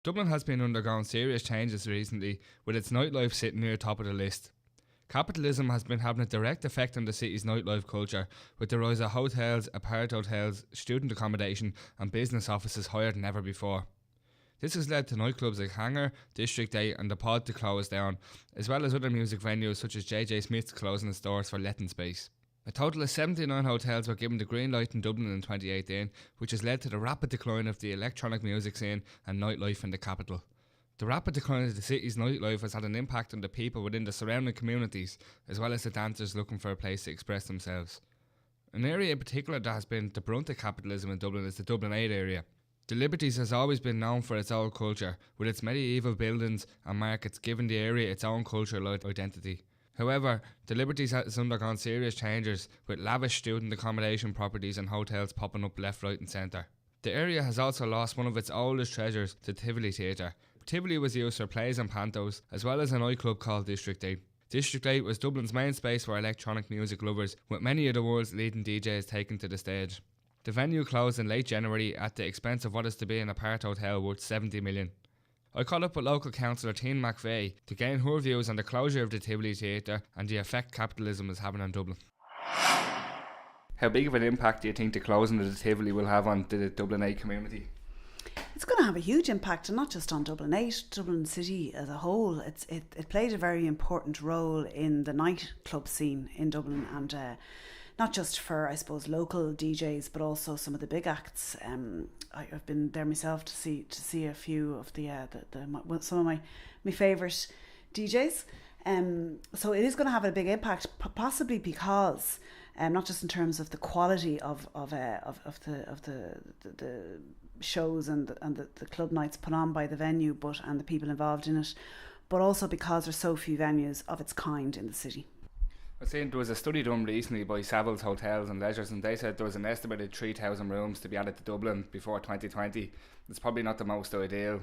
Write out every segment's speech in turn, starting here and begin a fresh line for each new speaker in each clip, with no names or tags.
Dublin has been undergoing serious changes recently, with its nightlife sitting near the top of the list. Capitalism has been having a direct effect on the city's nightlife culture, with the rise of hotels, apart hotels, student accommodation and business offices higher than ever before. This has led to nightclubs like Hangar, District 8 and The Pod to close down, as well as other music venues such as JJ Smith's closing its doors for letting space. A total of 79 hotels were given the green light in Dublin in 2018, which has led to the rapid decline of the electronic music scene and nightlife in the capital. The rapid decline of the city's nightlife has had an impact on the people within the surrounding communities, as well as the dancers looking for a place to express themselves. An area in particular that has been the brunt of capitalism in Dublin is the Dublin 8 area. The Liberties has always been known for its old culture, with its medieval buildings and markets giving the area its own cultural identity. However, the Liberties has undergone serious changes, with lavish student accommodation properties and hotels popping up left, right and centre. The area has also lost one of its oldest treasures, the Tivoli Theatre. Tivoli was used for plays and pantos, as well as a nightclub called District 8. District 8 was Dublin's main space for electronic music lovers, with many of the world's leading DJs taken to the stage. The venue closed in late January at the expense of what is to be an apart hotel worth 70 million. I called up with local councillor Teen McVeigh to gain her views on the closure of the Tivoli Theatre and the effect capitalism is having on Dublin. How big of an impact do you think the closing of the Tivoli will have on the Dublin 8 community?
It's going to have a huge impact, and not just on Dublin 8, Dublin City as a whole. It played a very important role in the nightclub scene in Dublin, and not just for, I suppose, local DJs, but also some of the big acts. I've been there myself to see a few of some of my favourite DJs. So it is going to have a big impact, possibly because not just in terms of the quality of the shows and the club nights put on by the venue, and the people involved in it, but also because there's so few venues of its kind in the city.
I seen there was a study done recently by Savills Hotels and Leisures, and they said there was an estimated 3,000 rooms to be added to Dublin before 2020. It's probably not the most ideal,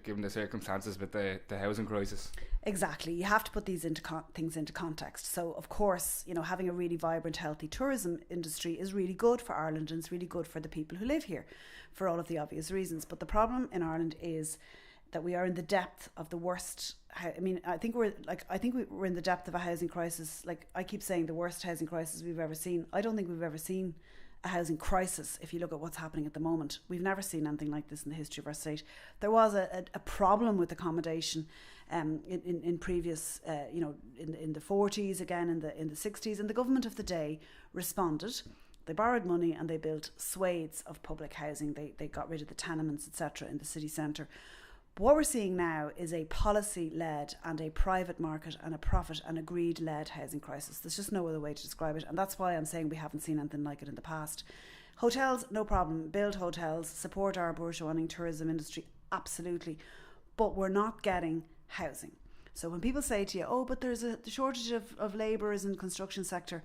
given the circumstances with the housing crisis.
Exactly. You have to put these things into context. So, of course, having a really vibrant, healthy tourism industry is really good for Ireland, and it's really good for the people who live here, for all of the obvious reasons. But the problem in Ireland is that we are in the depth of the worst. I think we're in the depth of a housing crisis. Like I keep saying, the worst housing crisis we've ever seen. I don't think we've ever seen a housing crisis. If you look at what's happening at the moment, we've never seen anything like this in the history of our state. There was a problem with accommodation in previous, in the 40s, again in the 60s, and the government of the day responded. They borrowed money and they built swathes of public housing. They got rid of the tenements, etc., in the city centre. But what we're seeing now is a policy-led and a private market and a profit and a greed-led housing crisis. There's just no other way to describe it, and that's why I'm saying we haven't seen anything like it in the past. Hotels, no problem. Build hotels, support our bourgeoising tourism industry, absolutely. But we're not getting housing. So when people say to you, but there's the shortage of labourers in the construction sector,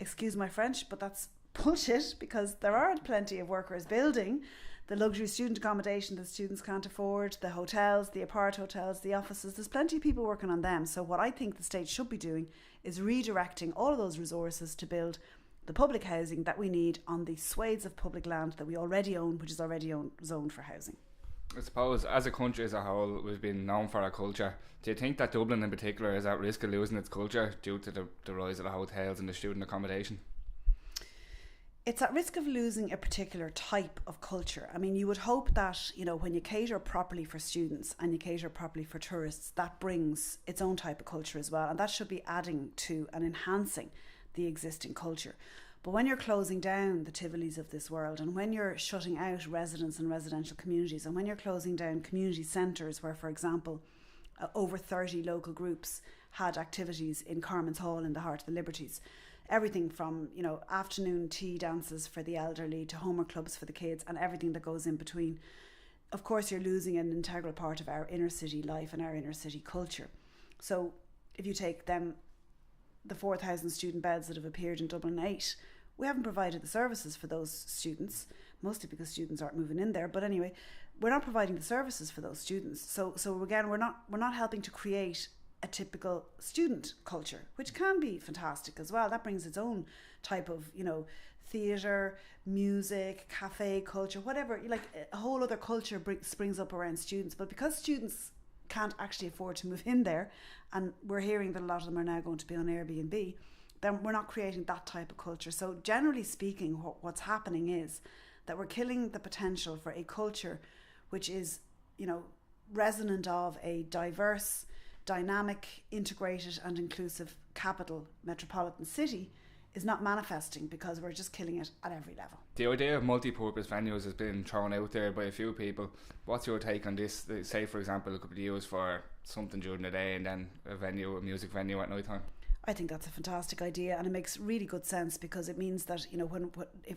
excuse my French, but that's bullshit, because there aren't plenty of workers building the luxury student accommodation that students can't afford, the hotels, the apart hotels, the offices. There's plenty of people working on them. So what I think the state should be doing is redirecting all of those resources to build the public housing that we need on the swathes of public land that we already own, which is already zoned for housing.
I suppose as a country as a whole, we've been known for our culture. Do you think that Dublin in particular is at risk of losing its culture due to the rise of the hotels and the student accommodation?
It's at risk of losing a particular type of culture. I mean, you would hope that, when you cater properly for students and you cater properly for tourists, that brings its own type of culture as well. And that should be adding to and enhancing the existing culture. But when you're closing down the Tivolis of this world, and when you're shutting out residents and residential communities, and when you're closing down community centres where, for example, over 30 local groups had activities in Carmen's Hall in the heart of the Liberties, everything from afternoon tea dances for the elderly to homework clubs for the kids and everything that goes in between, of course you're losing an integral part of our inner city life and our inner city culture. So if you take them, the 4,000 student beds that have appeared in Dublin 8, we haven't provided the services for those students, mostly because students aren't moving in there. But anyway, we're not providing the services for those students. So again, we're not helping to create a typical student culture, which can be fantastic as well. That brings its own type of, theatre, music, cafe culture, whatever. Like a whole other culture springs up around students. But because students can't actually afford to move in there, and we're hearing that a lot of them are now going to be on Airbnb, then we're not creating that type of culture. So generally speaking, what's happening is that we're killing the potential for a culture which is, resonant of a diverse, dynamic, integrated and inclusive capital metropolitan city is not manifesting because we're just killing it at every level.
The idea of multi-purpose venues has been thrown out there by a few people. What's your take on this? Say, for example, it could be used for something during the day and then a music venue at night time.
I think that's a fantastic idea, and it makes really good sense because it means that,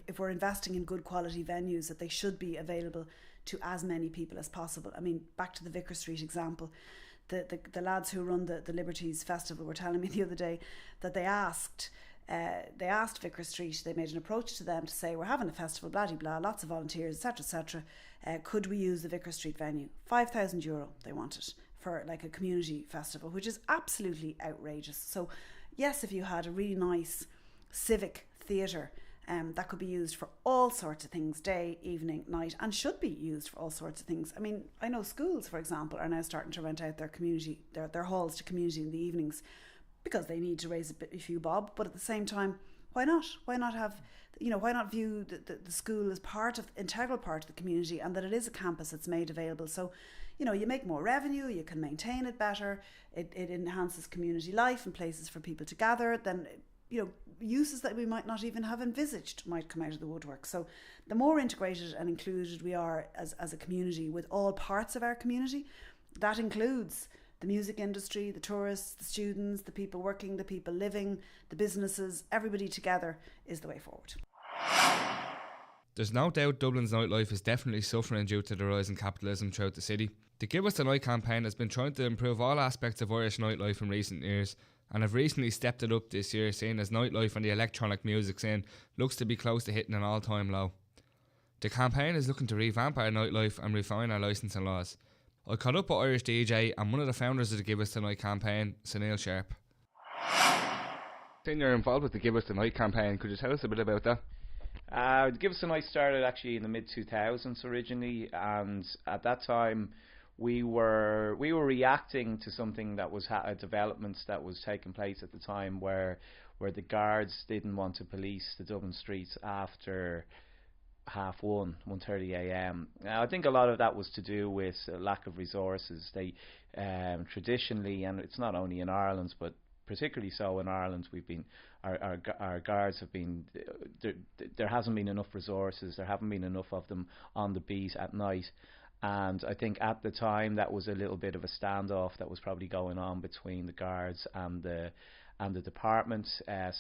if we're investing in good quality venues, that they should be available to as many people as possible. I mean, back to the Vicar Street example, the lads who run the Liberties Festival were telling me the other day that they asked Vicar Street, they made an approach to them to say, we're having a festival, blah, blah, blah, lots of volunteers, etc., etc. Could we use the Vicar Street venue? €5,000 they wanted for like a community festival, which is absolutely outrageous. So yes, if you had a really nice civic theatre that could be used for all sorts of things, day, evening, night, and should be used for all sorts of things. I mean, I know schools, for example, are now starting to rent out their community, their halls to community in the evenings because they need to raise a few bob. But at the same time, why not? Why not have, why not view the school as integral part of the community, and that it is a campus that's made available. So, you make more revenue, you can maintain it better, it enhances community life and places for people to gather, then, uses that we might not even have envisaged might come out of the woodwork. So the more integrated and included we are as a community with all parts of our community, that includes the music industry, the tourists, the students, the people working, the people living, the businesses, everybody together is the way forward.
There's no doubt Dublin's nightlife is definitely suffering due to the rise in capitalism throughout the city. The Give Us the Night campaign has been trying to improve all aspects of Irish nightlife in recent years, and have recently stepped it up this year, seeing as nightlife and the electronic music scene looks to be close to hitting an all-time low. The campaign is looking to revamp our nightlife and refine our licensing laws. I caught up with Irish DJ and one of the founders of the Give Us the Night campaign, Sunil Sharp. You're involved with the Give Us the Night campaign. Could you tell us a bit about that?
The Give Us the Night started actually in the mid-2000s originally, and at that time we were reacting to something that was developments that was taking place at the time where the guards didn't want to police the Dublin streets after 1:30 a.m. Now, I think a lot of that was to do with a lack of resources. They traditionally, and it's not only in Ireland but particularly so in Ireland, we've been our guards have been there hasn't been enough resources, there haven't been enough of them on the beat at night. And I think at the time that was a little bit of a standoff that was probably going on between the guards and the department.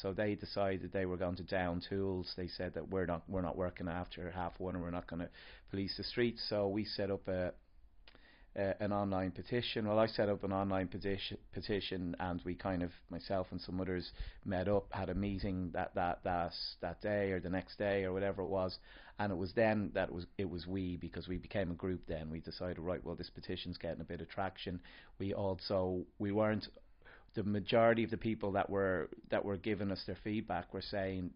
So they decided they were going to down tools. They said that we're not working after 1:30 and we're not going to police the streets. So we set up an online petition. Well, I set up an online petition, and we kind of, myself and some others, met up, had a meeting that day or the next day or whatever it was, and it was then that because we became a group. Then we decided, right, well, this petition's getting a bit of traction. We weren't. The majority of the people that were giving us their feedback were saying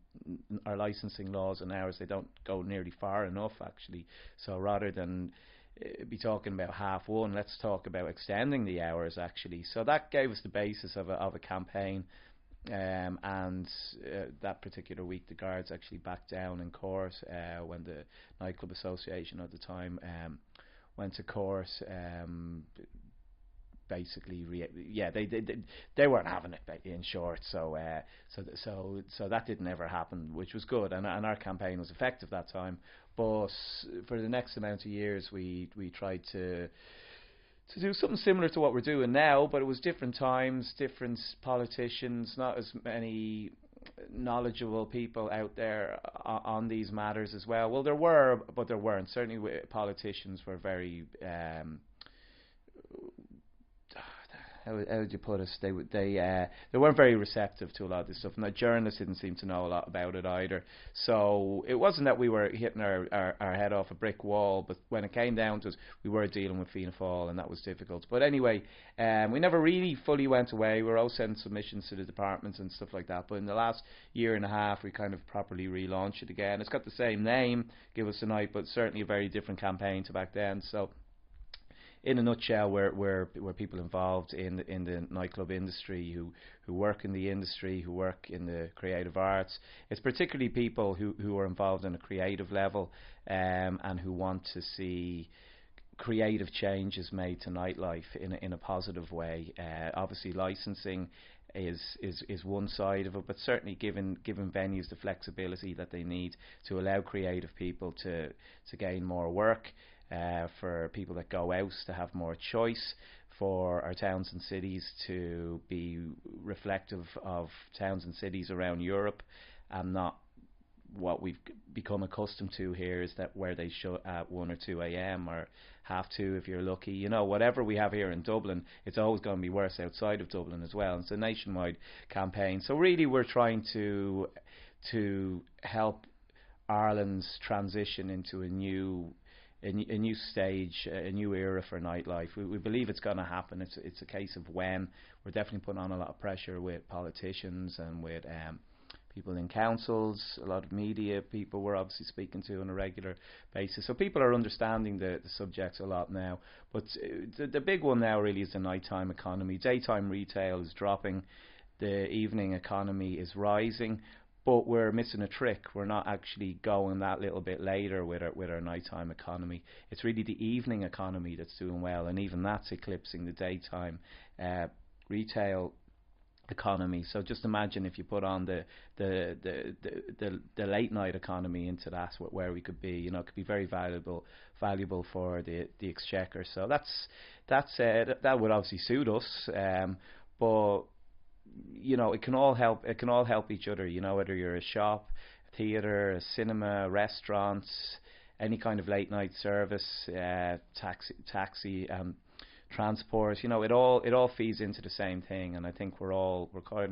our licensing laws and ours, they don't go nearly far enough actually. So rather than be talking about 1:30, let's talk about extending the hours actually. So that gave us the basis of a campaign, and that particular week the guards actually backed down in court when the nightclub association at the time went to court. Basically, they weren't having it, in short. So that didn't ever happen, which was good, and our campaign was effective that time. But for the next amount of years, we tried to do something similar to what we're doing now, but it was different times, different politicians, not as many knowledgeable people out there on these matters as well. Well, there were, but there weren't. Certainly, politicians were very how would you put it? They weren't very receptive to a lot of this stuff. And the journalists didn't seem to know a lot about it either. So it wasn't that we were hitting our head off a brick wall, but when it came down to it, we were dealing with Fianna Fáil, and that was difficult. But anyway, we never really fully went away. We were always sending submissions to the departments and stuff like that. But in the last year and a half, we kind of properly relaunched it again. It's got the same name, Give Us a Night, but certainly a very different campaign to back then. So in a nutshell, we're people involved in the nightclub industry who work in the industry, who work in the creative arts. It's particularly people who are involved on a creative level, and who want to see creative changes made to nightlife in a positive way. Obviously, licensing is one side of it, but certainly giving venues the flexibility that they need to allow creative people to gain more work. For people that go out to have more choice, for our towns and cities to be reflective of towns and cities around Europe, and not what we've become accustomed to here is that where they shut at 1 or 2 a.m. or half 2 if you're lucky. You know, whatever we have here in Dublin, it's always going to be worse outside of Dublin as well. And it's a nationwide campaign. So really we're trying to help Ireland's transition into a new stage, a new era for nightlife. We believe it's going to happen. It's a case of when. We're definitely putting on a lot of pressure with politicians and with people in councils, a lot of media people we're obviously speaking to on a regular basis. So people are understanding the subjects a lot now. But the big one now really is the nighttime economy. Daytime retail is dropping. The evening economy is rising. But we're missing a trick. We're not actually going that little bit later with our nighttime economy. It's really the evening economy that's doing well, and even that's eclipsing the daytime retail economy. So just imagine if you put on the late night economy into that, where we could be. You know, it could be very valuable for the exchequer. So that would obviously suit us, but you know, it can all help each other. You know, whether you're a shop, a theatre, a cinema, restaurants, any kind of late night service, taxi, transport. You know, it all feeds into the same thing. And I think we're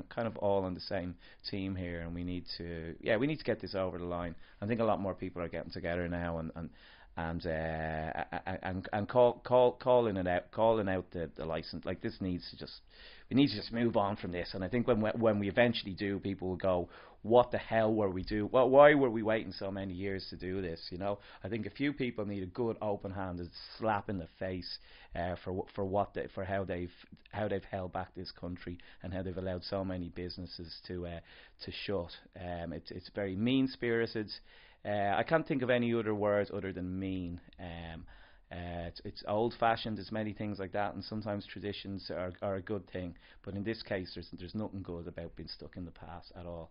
kind of all on the same team here. And we need to get this over the line. I think a lot more people are getting together now and calling out the license. Like, this needs to just. We need to just move on from this, and I think when we eventually do, people will go, "What the hell were we doing? Well, why were we waiting so many years to do this?" You know, I think a few people need a good open-handed slap in the face for how they've held back this country and how they've allowed so many businesses to shut. It's very mean-spirited. I can't think of any other words other than mean. It's old-fashioned. There's many things like that, and sometimes traditions are a good thing. But in this case, there's nothing good about being stuck in the past at all.